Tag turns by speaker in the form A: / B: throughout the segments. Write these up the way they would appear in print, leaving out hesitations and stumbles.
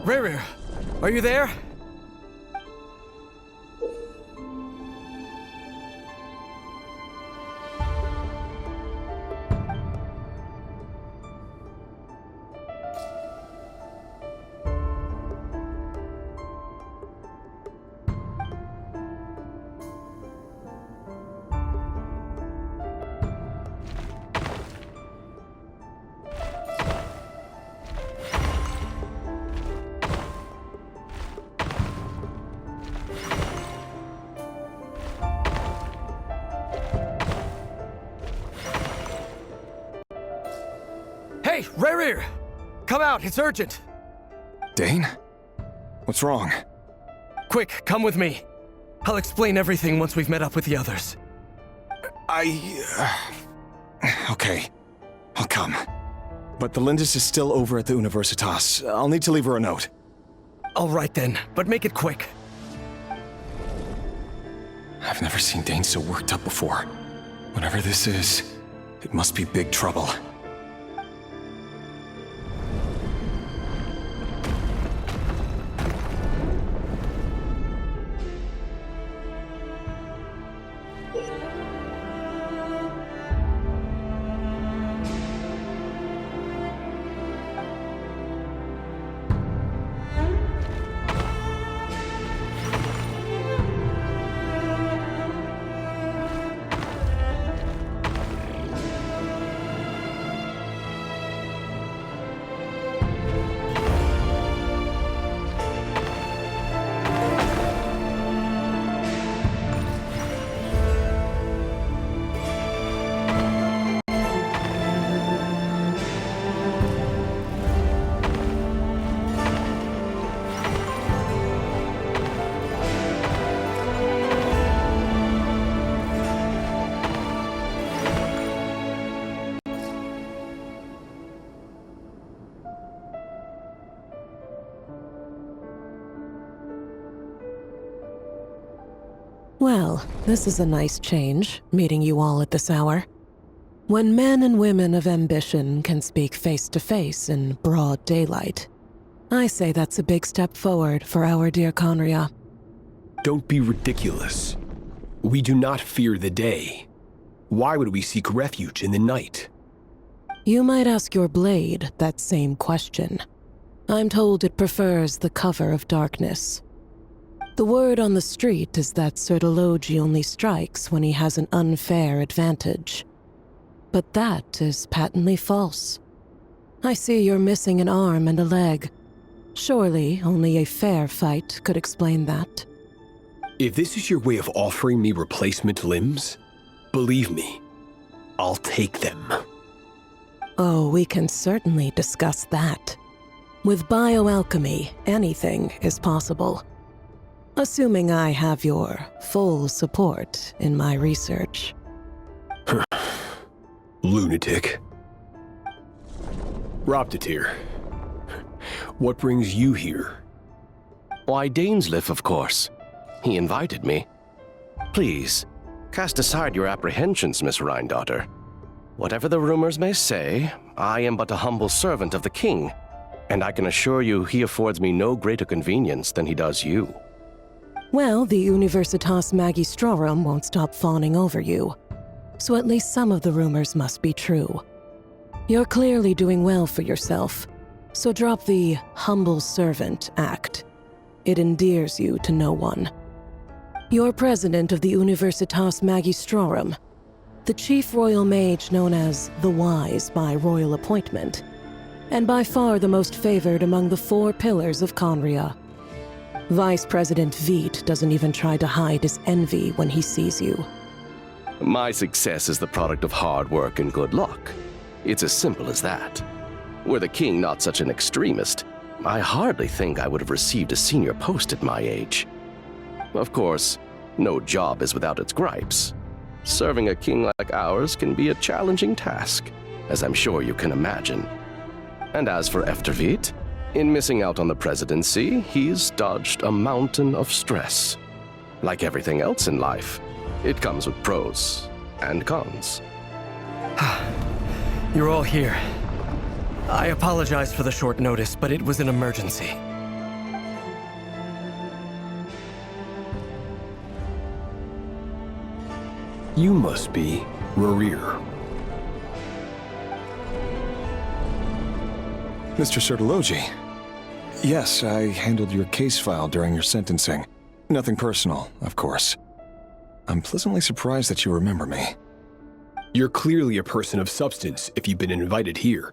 A: Rerir, are you there? Hey, Rerir! Come out, it's urgent!
B: Dane? What's wrong?
A: Quick, come with me. I'll explain everything once we've met up with the others.
B: Okay. I'll come. But the Lindis is still over at the Universitas. I'll need to leave her a note.
A: All right then, but make it quick.
B: I've never seen Dane so worked up before. Whatever this is, it must be big trouble.
C: Well, this is a nice change, meeting you all at this hour. When men and women of ambition can speak face to face in broad daylight, I say that's a big step forward for our dear Conria.
D: Don't be ridiculous. We do not fear the day. Why would we seek refuge in the night?
C: You might ask your blade that same question. I'm told it prefers the cover of darkness. The word on the street is that Sertologi only strikes when he has an unfair advantage. But that is patently false. I see you're missing an arm and a leg. Surely only a fair fight could explain that.
D: If this is your way of offering me replacement limbs, believe me, I'll take them.
C: Oh, we can certainly discuss that. With bioalchemy, anything is possible. Assuming I have your full support in my research.
D: Lunatic. Roptatir, what brings you here?
E: Why, Dainsleif, of course. He invited me. Please, cast aside your apprehensions, Miss Rhindaughter. Whatever the rumors may say, I am but a humble servant of the king, and I can assure you he affords me no greater convenience than he does you.
C: Well, the Universitas Magistrorum won't stop fawning over you, so at least some of the rumors must be true. You're clearly doing well for yourself, so drop the humble servant act. It endears you to no one. You're president of the Universitas Magistrorum, the chief royal mage known as the Wise by royal appointment, and by far the most favored among the 4 pillars of Conria. Vice President Veit doesn't even try to hide his envy when he sees you.
E: My success is the product of hard work and good luck. It's as simple as that. Were the king not such an extremist, I hardly think I would have received a senior post at my age. Of course, no job is without its gripes. Serving a king like ours can be a challenging task, as I'm sure you can imagine. And as for Efterveit, in missing out on the presidency, he's dodged a mountain of stress. Like everything else in life, it comes with pros and cons.
A: You're all here. I apologize for the short notice, but it was an emergency.
D: You must be Rerir.
B: Mr. Sertologi. Yes, I handled your case file during your sentencing. Nothing personal, of course. I'm pleasantly surprised that you remember me.
D: You're clearly a person of substance if you've been invited here.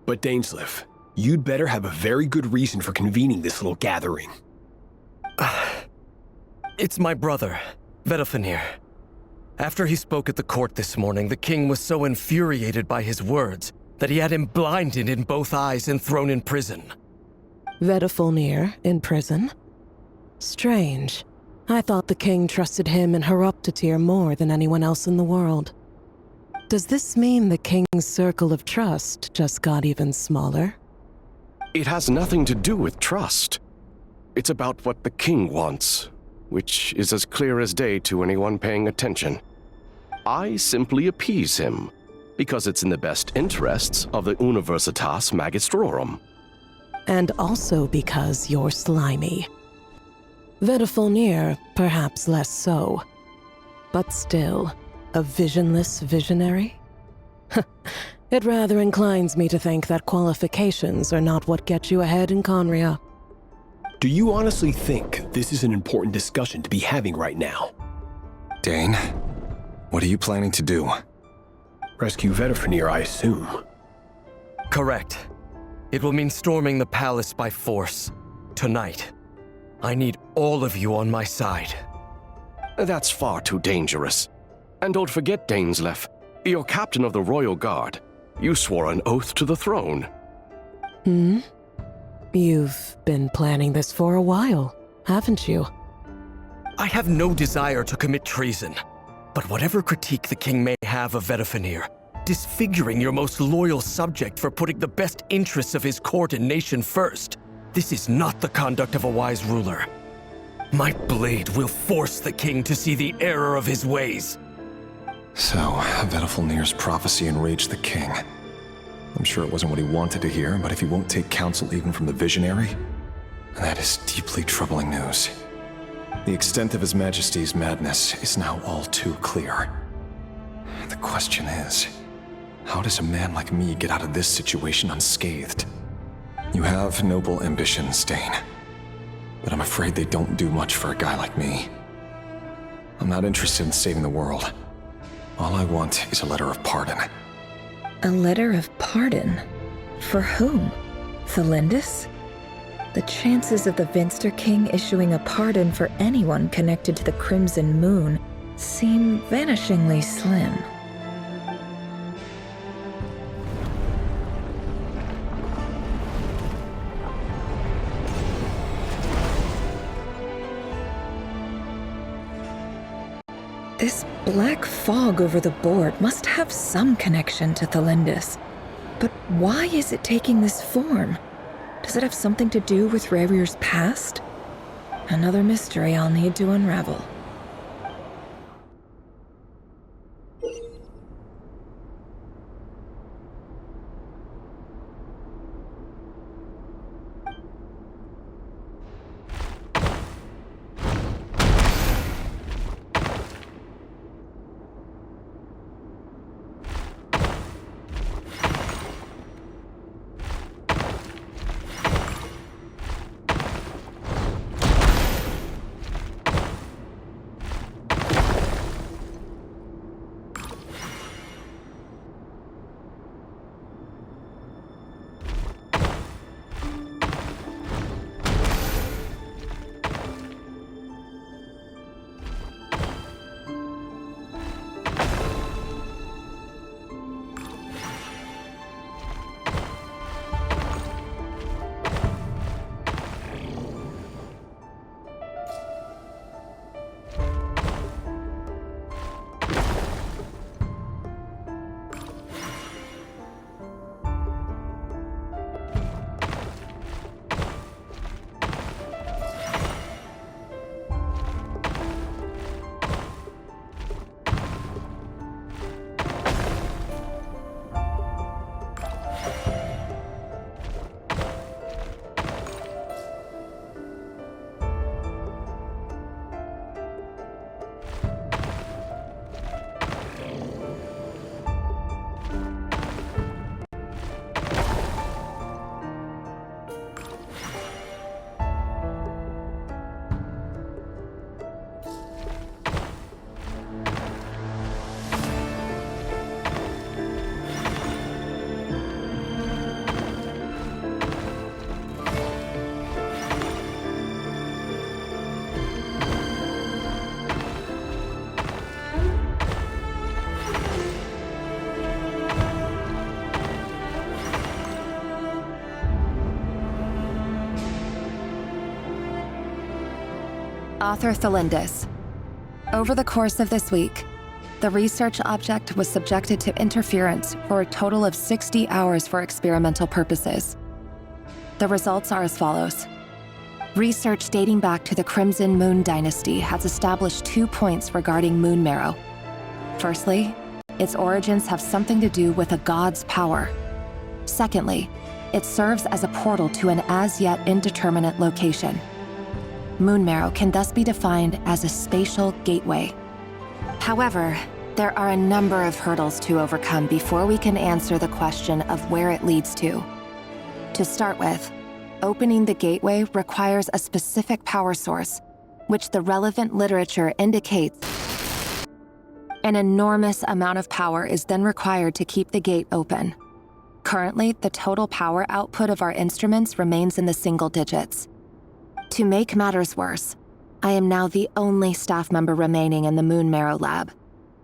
D: But Dainsleif, you'd better have a very good reason for convening this little gathering.
A: It's my brother, Vedalfenir. After he spoke at the court this morning, the king was so infuriated by his words that he had him blinded in both eyes and thrown in prison.
C: Vedalfenir in prison? Strange. I thought the king trusted him and Heroptatir more than anyone else in the world. Does this mean the king's circle of trust just got even smaller?
E: It has nothing to do with trust. It's about what the king wants, which is as clear as day to anyone paying attention. I simply appease him, because it's in the best interests of the Universitas Magistrorum.
C: And also because you're slimy. Vedalfenir, perhaps less so. But still, a visionless visionary? It rather inclines me to think that qualifications are not what get you ahead in Conria.
D: Do you honestly think this is an important discussion to be having right now?
B: Dane, what are you planning to do?
D: Rescue Vedalfenir, I assume.
A: Correct. It will mean storming the palace by force. Tonight. I need all of you on my side.
E: That's far too dangerous. And don't forget, Dainsleif, you're captain of the Royal Guard. You swore an oath to the throne.
C: You've been planning this for a while, haven't you?
A: I have no desire to commit treason. But whatever critique the king may have of Vedalfenir, disfiguring your most loyal subject for putting the best interests of his court and nation first, this is not the conduct of a wise ruler. My blade will force the king to see the error of his ways.
B: So, Vedalfenir's prophecy enraged the king. I'm sure it wasn't what he wanted to hear, but if he won't take counsel even from the visionary, that is deeply troubling news. The extent of His Majesty's madness is now all too clear. The question is, how does a man like me get out of this situation unscathed? You have noble ambitions, Dane, but I'm afraid they don't do much for a guy like me. I'm not interested in saving the world. All I want is a letter of pardon.
F: A letter of pardon? For whom? Thelindis? The chances of the Venster King issuing a pardon for anyone connected to the Crimson Moon seem vanishingly slim. This black fog over the board must have some connection to Thelindis. But why is it taking this form? Does it have something to do with Rerir's past? Another mystery I'll need to unravel.
G: Author Thelindis. Over the course of this week, the research object was subjected to interference for a total of 60 hours for experimental purposes. The results are as follows. Research dating back to the Crimson Moon Dynasty has established 2 points regarding moon marrow. Firstly, its origins have something to do with a god's power. Secondly, it serves as a portal to an as-yet indeterminate location. Moon marrow can thus be defined as a spatial gateway. However, there are a number of hurdles to overcome before we can answer the question of where it leads to. To start with, opening the gateway requires a specific power source, which the relevant literature indicates. An enormous amount of power is then required to keep the gate open. Currently, the total power output of our instruments remains in the single digits. To make matters worse, I am now the only staff member remaining in the Moon Marrow lab.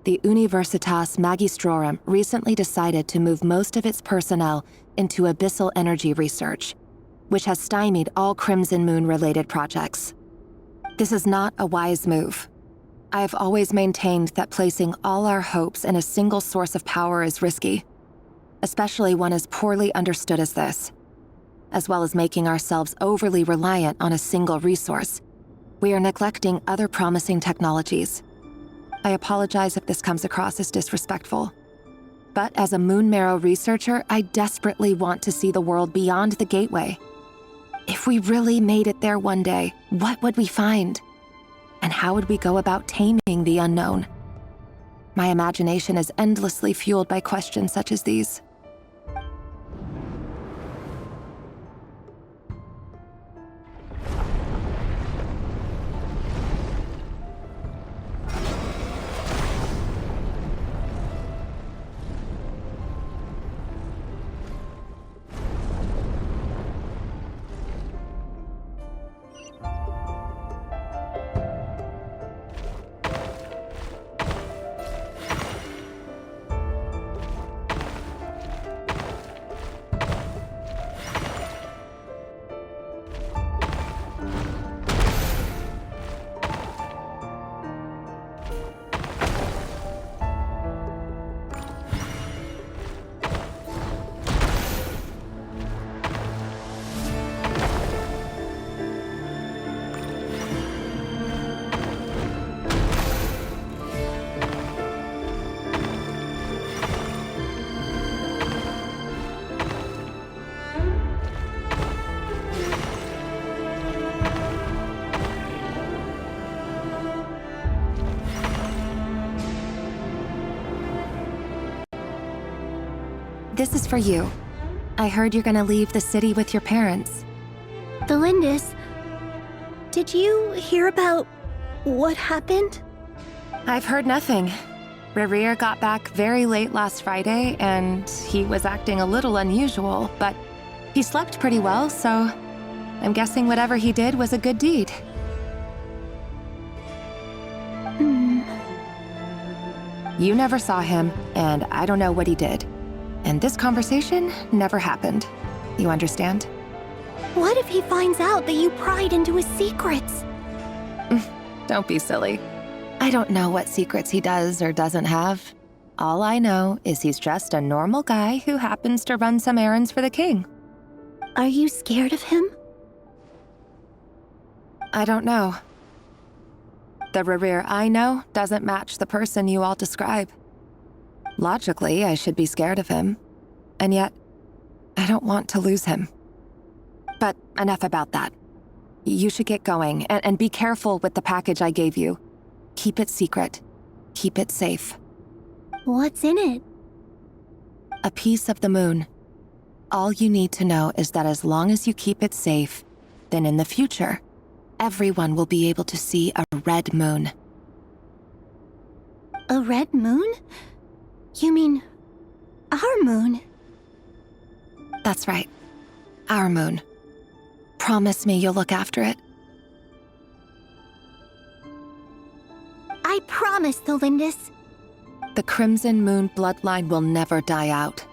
G: The Universitas Magistrorum recently decided to move most of its personnel into abyssal energy research, which has stymied all Crimson Moon-related projects. This is not a wise move. I have always maintained that placing all our hopes in a single source of power is risky, especially one as poorly understood as this. As well as making ourselves overly reliant on a single resource, we are neglecting other promising technologies. I apologize if this comes across as disrespectful. But as a Moon Marrow researcher, I desperately want to see the world beyond the gateway. If we really made it there one day, what would we find? And how would we go about taming the unknown? My imagination is endlessly fueled by questions such as these. This is for you. I heard you're gonna leave the city with your parents.
H: Thelindis, did you hear about what happened?
G: I've heard nothing. Rerir got back very late last Friday, and he was acting a little unusual, but he slept pretty well, so I'm guessing whatever he did was a good deed. You never saw him, and I don't know what he did. And this conversation never happened. You understand?
H: What if he finds out that you pried into his secrets?
G: Don't be silly. I don't know what secrets he does or doesn't have. All I know is he's just a normal guy who happens to run some errands for the king.
H: Are you scared of him?
G: I don't know. The Rerir I know doesn't match the person you all describe. Logically, I should be scared of him. And yet, I don't want to lose him. But enough about that. You should get going, and be careful with the package I gave you. Keep it secret. Keep it safe.
H: What's in it?
G: A piece of the moon. All you need to know is that as long as you keep it safe, then in the future, everyone will be able to see a red moon.
H: A red moon? You mean our moon?
G: That's right. Our moon. Promise me you'll look after it.
H: I promise, Thelindis.
G: The Crimson Moon bloodline will never die out.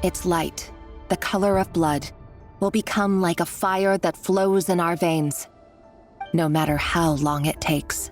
G: Its light, the color of blood, will become like a fire that flows in our veins. no matter how long it takes.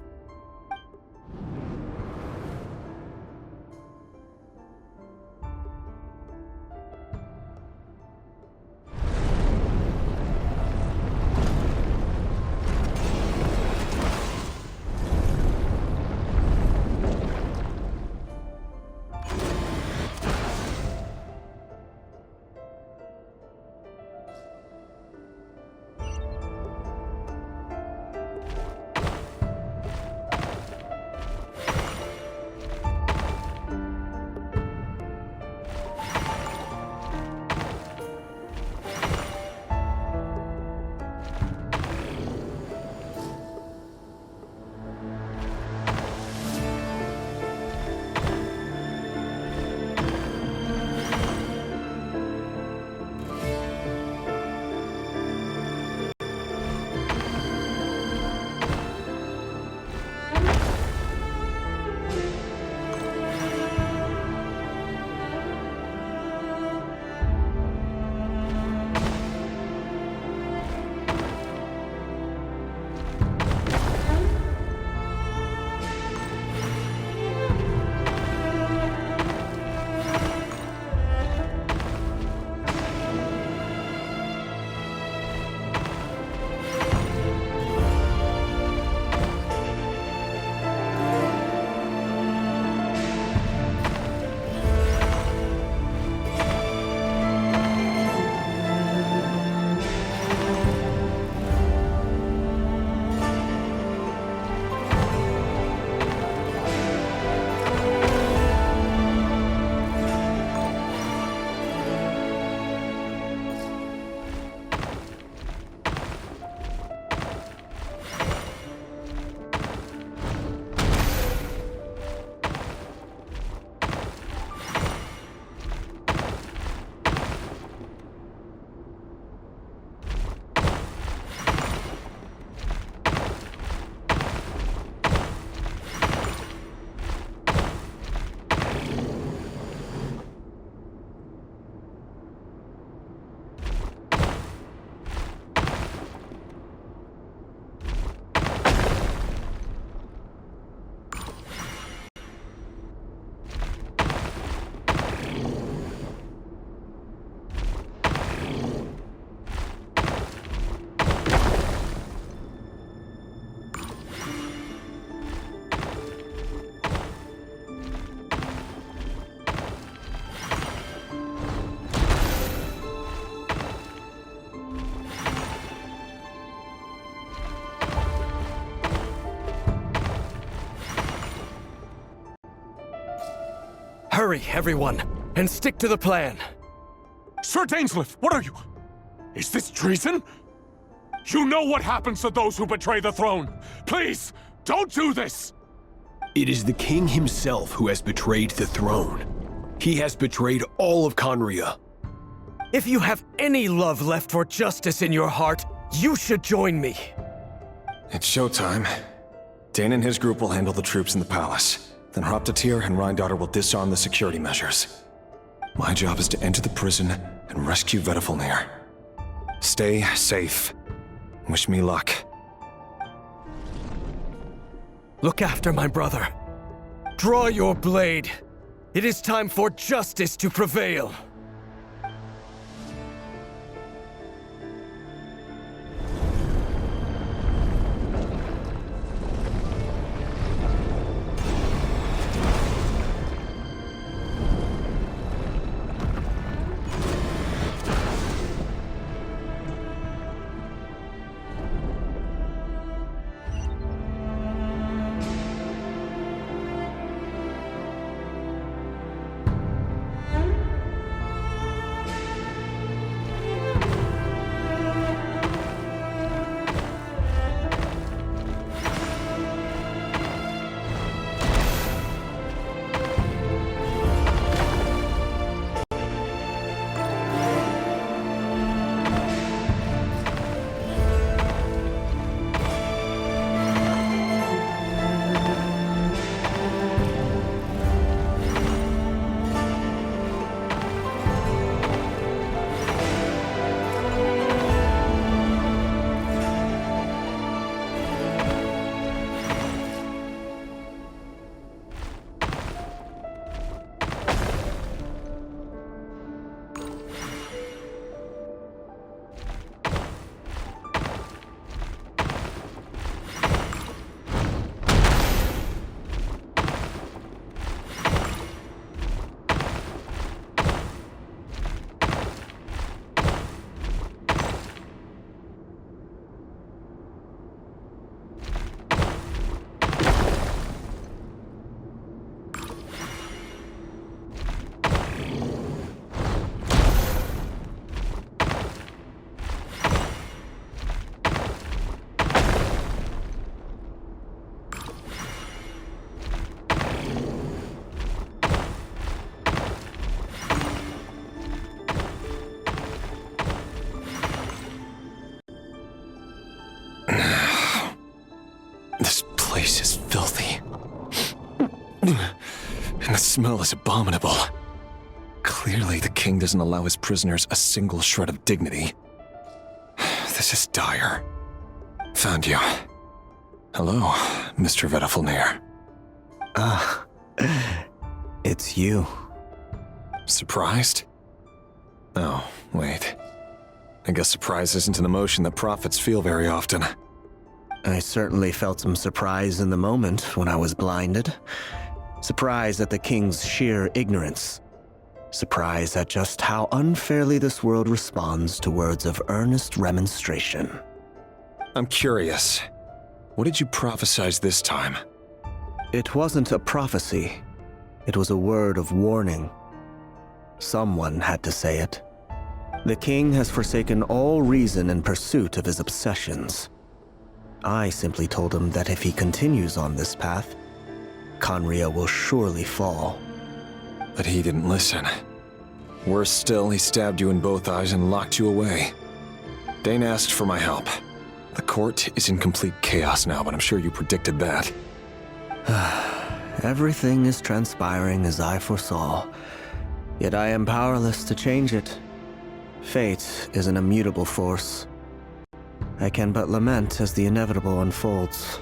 A: Hurry, everyone, and stick to the plan.
I: Sir Dainsleif, what are you? Is this treason? You know what happens to those who betray the throne. Please, don't do this!
D: It is the king himself who has betrayed the throne. He has betrayed all of Conria.
A: If you have any love left for justice in your heart, you should join me.
B: It's showtime. Dane and his group will handle the troops in the palace. Then Hraptatir and Rheindotter will disarm the security measures. My job is to enter the prison and rescue Vedifalnir. Stay safe. Wish me luck.
A: Look after my brother. Draw your blade. It is time for justice to prevail.
B: And the smell is abominable. Clearly, the king doesn't allow his prisoners a single shred of dignity. This is dire. Found you. Hello, Mr. Vedafilnir.
J: Ah, it's you.
B: Surprised? Oh, wait. I guess surprise isn't an emotion that prophets feel very often.
J: I certainly felt some surprise in the moment when I was blinded. Surprise at the king's sheer ignorance. Surprise at just how unfairly this world responds to words of earnest remonstration.
B: I'm curious. What did you prophesize this time?
J: It wasn't a prophecy. It was a word of warning. Someone had to say it. The king has forsaken all reason in pursuit of his obsessions. I simply told him that if he continues on this path, Khaenri'ah will surely fall.
B: But he didn't listen. Worse still, he stabbed you in both eyes and locked you away. Dane asked for my help. The court is in complete chaos now, but I'm sure you predicted that.
J: Everything is transpiring as I foresaw, yet I am powerless to change it. Fate is an immutable force. I can but lament as the inevitable unfolds.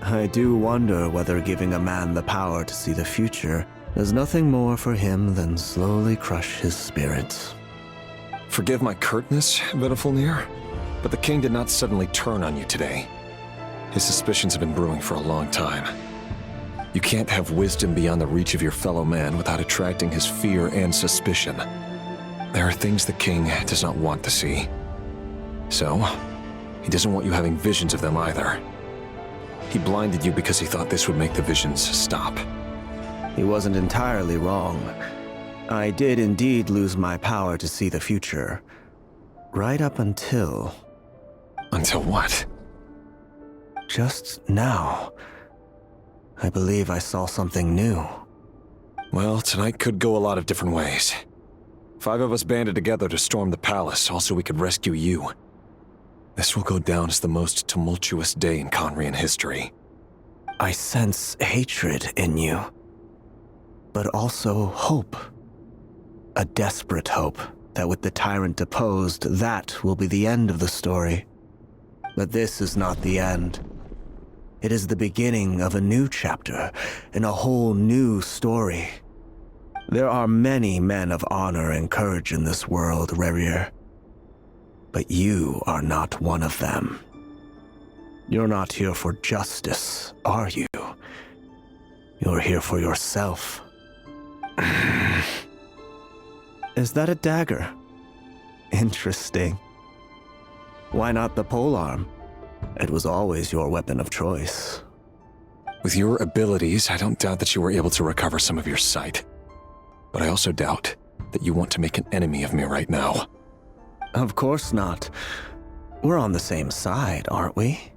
J: I do wonder whether giving a man the power to see the future does nothing more for him than slowly crush his spirit.
B: Forgive my curtness, Vedafilnir, but the king did not suddenly turn on you today. His suspicions have been brewing for a long time. You can't have wisdom beyond the reach of your fellow man without attracting his fear and suspicion. There are things the king does not want to see. So, he doesn't want you having visions of them either. He blinded you because he thought this would make the visions stop.
J: He wasn't entirely wrong. I did indeed lose my power to see the future. Right up until...
B: Until what?
J: Just now. I believe I saw something new.
B: Well, tonight could go a lot of different ways. 5 of us banded together to storm the palace, also we could rescue you. This will go down as the most tumultuous day in Khaenri'ah history.
J: I sense hatred in you, but also hope. A desperate hope that with the tyrant deposed, that will be the end of the story. But this is not the end. It is the beginning of a new chapter in a whole new story. There are many men of honor and courage in this world, Rerir. But you are not one of them. You're not here for justice, are you? You're here for yourself. Is that a dagger? Interesting. Why not the polearm? It was always your weapon of choice.
B: With your abilities, I don't doubt that you were able to recover some of your sight. But I also doubt that you want to make an enemy of me right now.
J: Of course not. We're on the same side, aren't we?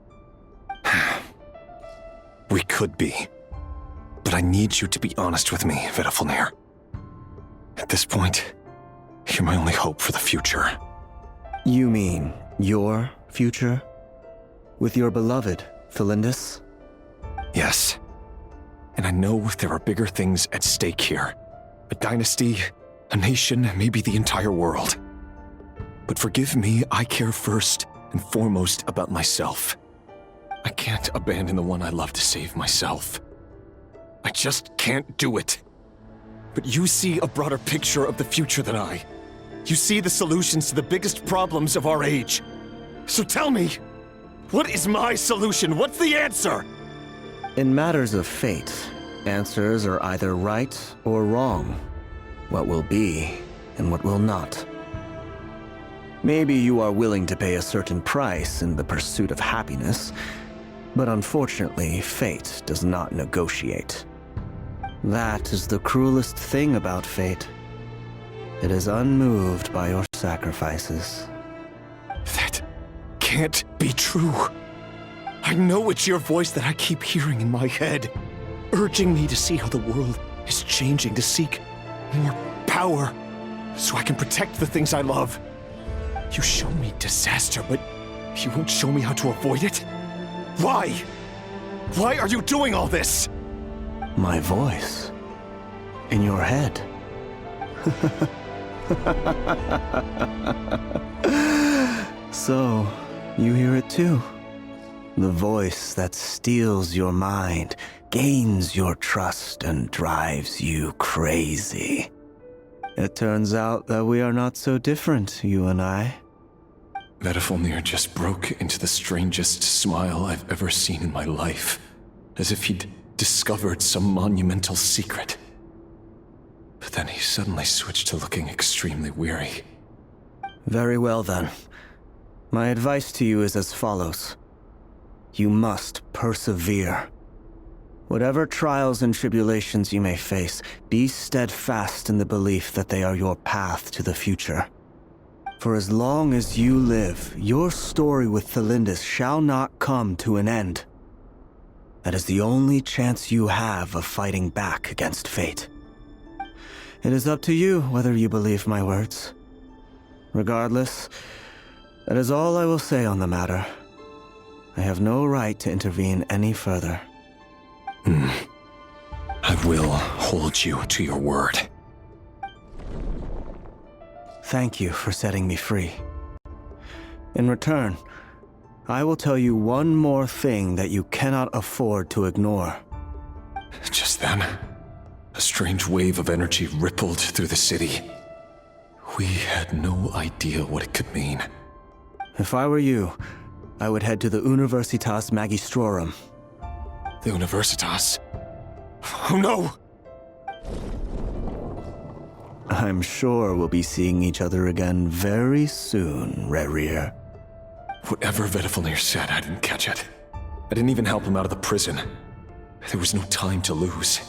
B: We could be. But I need you to be honest with me, Vedafilnir. At this point, you're my only hope for the future.
J: You mean your future? With your beloved, Felindis?
B: Yes. And I know there are bigger things at stake here. A dynasty, a nation, maybe the entire world. But forgive me, I care first and foremost about myself. I can't abandon the one I love to save myself. I just can't do it. But you see a broader picture of the future than I. You see the solutions to the biggest problems of our age. So tell me, what is my solution? What's the answer?
J: In matters of fate, answers are either right or wrong. What will be and what will not. Maybe you are willing to pay a certain price in the pursuit of happiness, but unfortunately, fate does not negotiate. That is the cruelest thing about fate. It is unmoved by your sacrifices.
B: That can't be true. I know it's your voice that I keep hearing in my head, urging me to see how the world is changing, to seek more power, so I can protect the things I love. You show me disaster, but you won't show me how to avoid it? Why? Why are you doing all this?
J: My voice? In your head? So, you hear it too? The voice that steals your mind, gains your trust, and drives you crazy. It turns out that we are not so different, you and I.
B: Vedifalnir just broke into the strangest smile I've ever seen in my life, as if he'd discovered some monumental secret. But then he suddenly switched to looking extremely weary.
J: Very well then. My advice to you is as follows. You must persevere. Whatever trials and tribulations you may face, be steadfast in the belief that they are your path to the future. For as long as you live, your story with Thelindis shall not come to an end. That is the only chance you have of fighting back against fate. It is up to you whether you believe my words. Regardless, that is all I will say on the matter. I have no right to intervene any further.
B: I will hold you to your word.
J: Thank you for setting me free. In return, I will tell you one more thing that you cannot afford to ignore.
B: Just then, a strange wave of energy rippled through the city. We had no idea what it could mean.
J: If I were you, I would head to the Universitas Magistrorum.
B: The Universitas? Oh no!
J: I'm sure we'll be seeing each other again very soon, Rerir.
B: Whatever Vedifalnir said, I didn't catch it. I didn't even help him out of the prison. There was no time to lose.